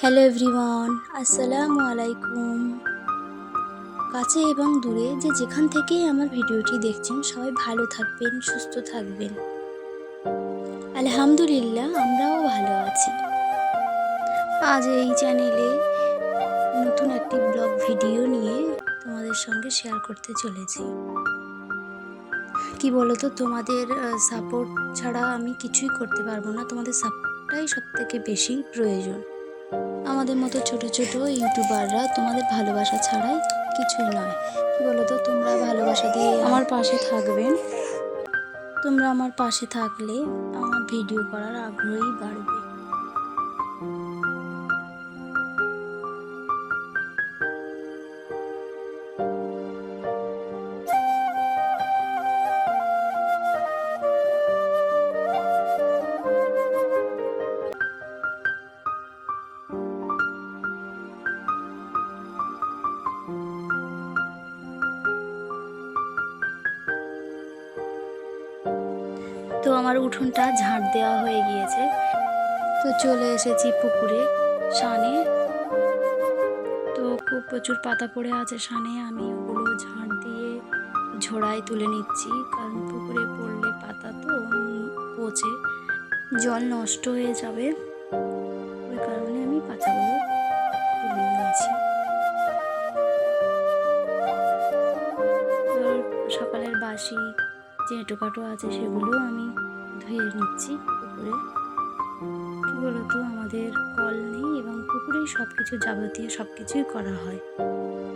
Hello everyone, আসসালামু আলাইকুম। কাছে এবং দূরে যেখান থেকেই আমার ভিডিওটি দেখছেন সবাই ভালো থাকবেন, সুস্থ থাকবেন। আলহামদুলিল্লাহ আমরাও ভালো আছি। আজ এই চ্যানেলে নতুন একটি ব্লগ ভিডিও নিয়ে তোমাদের সঙ্গে শেয়ার করতে চলেছি। কি বলো তো, তোমাদের সাপোর্ট ছাড়া আমি কিছুই করতে পারবো না। তোমাদের সাপোর্টটাই সবথেকে বেশি প্রয়োজন। আমাদের মতো ছোট ছোট ইউটিউবাররা তোমাদের ভালোবাসা ছাড়াই কিছুই নয়। কি বলো তো, তোমরা ভালোবাসা দিয়ে আমার পাশে থাকবেন। তোমরা আমার পাশে থাকলে আমার ভিডিও করার আগ্রহই বাড়বে। তো আমার উঠোনটা ঝাঁট দেওয়া হয়ে গিয়েছে। তো চলে এসেছি পুকুরে সানে। তো খুব প্রচুর পাতা পড়ে আছে সানে, আমি ওগুলো ঝাঁট দিয়ে ঝোড়ায় তুলে নিচ্ছি, কারণ পুকুরে পড়লে পাতা তো পচে জল নষ্ট হয়ে যাবে। ওই কারণে আমি পাতাগুলো তুলে নিয়েছি। সকালের বাসি যে এঁটোকাটো আছে সেগুলো আমি ধুয়ে নিচ্ছি পুকুরে। কী বলতো, আমাদের কল নেই এবং পুকুরেই সব কিছু যাবতীয় সব কিছুই করা হয়।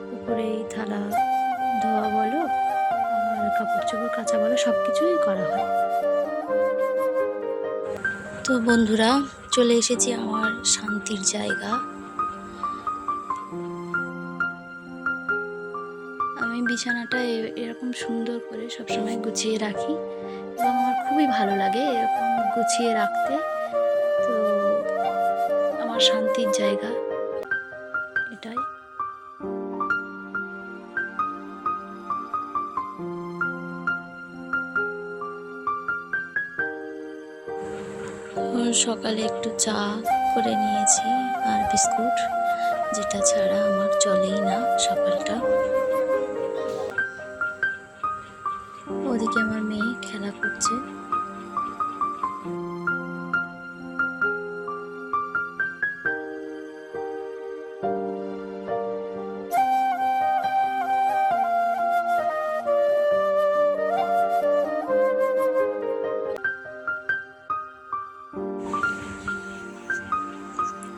পুকুরেই থালা ধোয়া বলো আর কাপড় চোপড় কাচা বলো, সব কিছুই করা হয়। তো বন্ধুরা, চলে এসেছি আমার শান্তির জায়গা। আমি বিছানাটা এরকম সুন্দর করে সবসময় গুছিয়ে রাখি এবং আমার খুবই ভালো লাগে এরকম গুছিয়ে রাখতে। তো আমার শান্তির জায়গা এটাই। সকালে একটু চা করে নিয়েছি আর বিস্কুট, যেটা ছাড়া আমার চলেই না সকালটা। ওদিকে আমার মেয়ে খেলা করছে।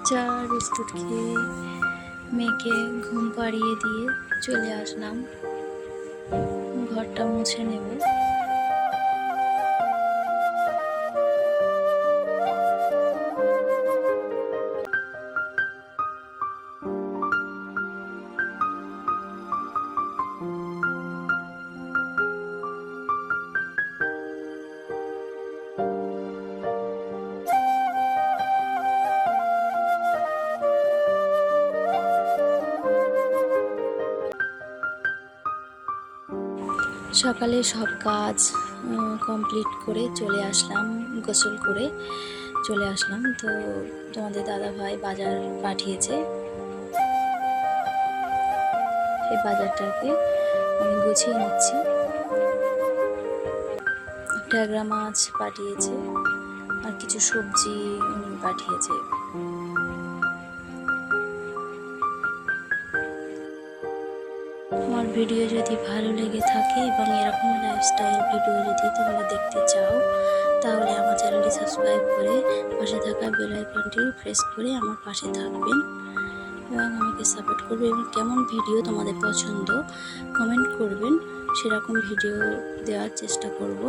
চা বিস্কুট খেয়ে মেয়েকে ঘুম পাড়িয়ে দিয়ে চলে আসলাম, ঘরটা মুছে নেব। সকালে সব কাজ কমপ্লিট করে চলে আসলাম, গোসল করে চলে আসলাম। তো তোমাদের দাদাভাই বাজার পাঠিয়েছে, সেই বাজারটাকে আমি গুছিয়ে নিচ্ছি। ট্যাংরা মাছ পাঠিয়েছে আর কিছু সবজি পাঠিয়েছে। আমার ভিডিও যদি ভালো লেগে থাকে এবং এরকম লাইফস্টাইল ভিডিও যদি তোমরা দেখতে চাও, তাহলে আমার চ্যানেলটি সাবস্ক্রাইব করে পাশে থাকা বেল আইকনটি প্রেস করে আমার পাশে থাকবেন এবং আমাকে সাপোর্ট করবে। এবং কেমন ভিডিও তোমাদের পছন্দ কমেন্ট করবেন, সেরকম ভিডিও দেওয়ার চেষ্টা করব।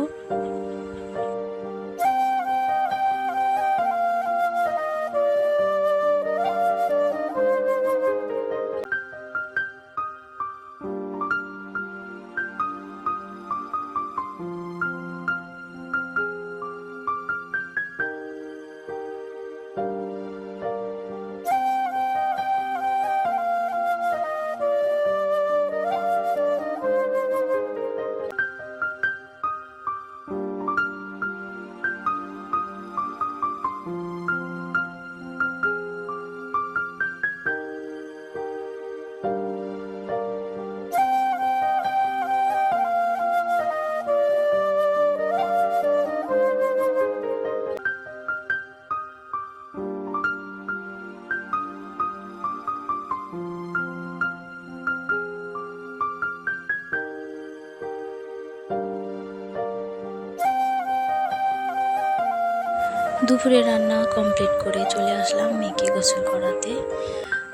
দুপুরে রান্না কমপ্লিট করে চলে আসলাম মেয়েকে গোসল করাতে।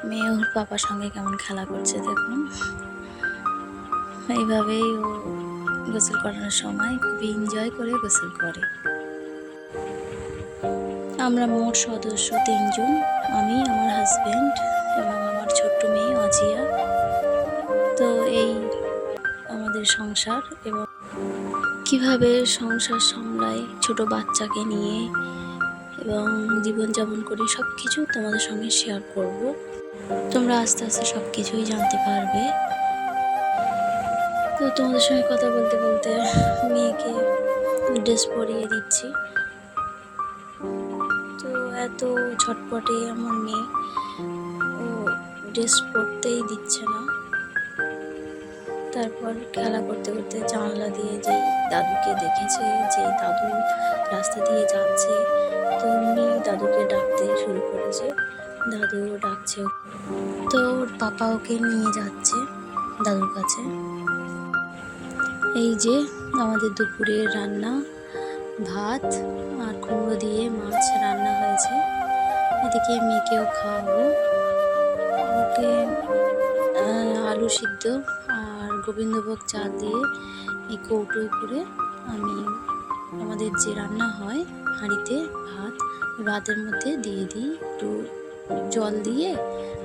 মেয়ে ওর পাপার সঙ্গে কেমন খেলা করছে দেখুন। এইভাবেই ও গোসল করানোর সময় খুবই এনজয় করে গোসল করে। আমরা মোট সদস্য 3 জন, আমি, আমার হাজব্যান্ড এবং আমার ছোট্ট মেয়ে আজিয়া। তো এই আমাদের সংসার এবং কিভাবে সংসার সামলাই ছোট বাচ্চাকে নিয়ে এবং জীবনযাপন করি সব কিছু তোমাদের সঙ্গে শেয়ার করব। তোমরা আস্তে আস্তে সব কিছুই জানতে পারবে। তো তোমাদের সঙ্গে কথা বলতে বলতে মেয়েকে ড্রেস পরিয়ে দিচ্ছি। তো এত ছটপটে আমার মেয়ে, ও ড্রেস পরতেই দিচ্ছে না। তারপর খেলা করতে করতে জানলা দিয়ে যেই দাদুকে দেখেছে, যে দাদু রাস্তা দিয়ে যাচ্ছে, তো উনি দাদুকে ডাকতে শুরু করেছে। দাদু ডাকছে, তো ওর পাপা ওকে নিয়ে যাচ্ছে দাদুর কাছে। এই যে আমাদের দুপুরের রান্না, ভাত আর কুমড়ো দিয়ে মাছ রান্না হয়েছে। এদিকে মেয়েকেও খাওয়াবো। ওকে আলু সিদ্ধ আর গোবিন্দভোগ চাল দিয়ে এই কৌটোয় করে আমি আমাদের যে রান্না হয় হাঁড়িতে ভাতের মধ্যে দিয়ে দিই, একটু জল দিয়ে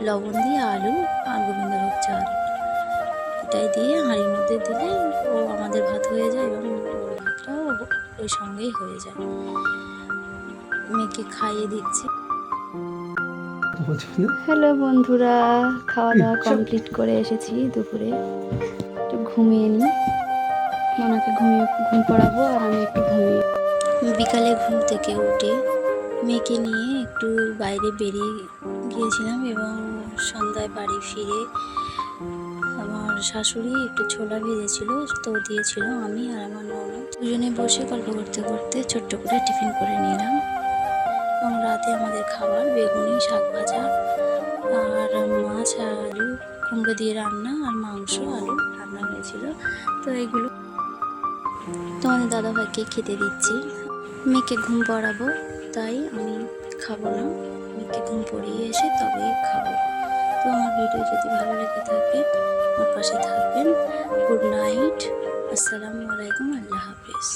লবণ দিয়ে আলু আর গোবিন্দভোগ চাল এটাই দিয়ে হাঁড়ির মধ্যে দিলে ও আমাদের ভাত হয়ে যায় এবং ওর ভাতটাও ওই সঙ্গেই হয়ে যায়। মেয়েকে খাইয়ে দিচ্ছি। হ্যালো বন্ধুরা, খাওয়া দাওয়া কমপ্লিট করে এসেছি। দুপুরে একটু ঘুমিয়ে নিই, ওনাকে ঘুম পড়াবো আর আমি একটু ঘুমিয়ে। বিকালে ঘুম থেকে উঠে মেয়েকে নিয়ে একটু বাইরে বেরিয়ে গিয়েছিলাম এবং সন্ধ্যায় বাড়ি ফিরে আমার শাশুড়ি একটু ছোলা ভেজেছিল, তো দিয়েছিল। আমি আর আমার ননদ দুজনে বসে গল্প করতে করতে ছোট্ট করে টিফিন করে নিলাম। এবং রাতে আমাদের খাবার বেগুনি, শাক ভাজা আর মাছ আর আলু কুমড়ো দিয়ে রান্না আর মাংস আলু রান্না হয়েছিল। তো এগুলো তোমাদের দাদাভাইকে খেতে দিচ্ছি। মেয়েকে ঘুম পড়াবো, তাই আমি খাবো না, মেয়েকে ঘুম পড়িয়ে এসে তবে খাবো। তো আমার ভিডিও যদি ভালো লেগে থাকে আমার পাশে থাকবেন। গুড নাইট, আসসালামু আলাইকুম, আল্লাহ হাফিজ।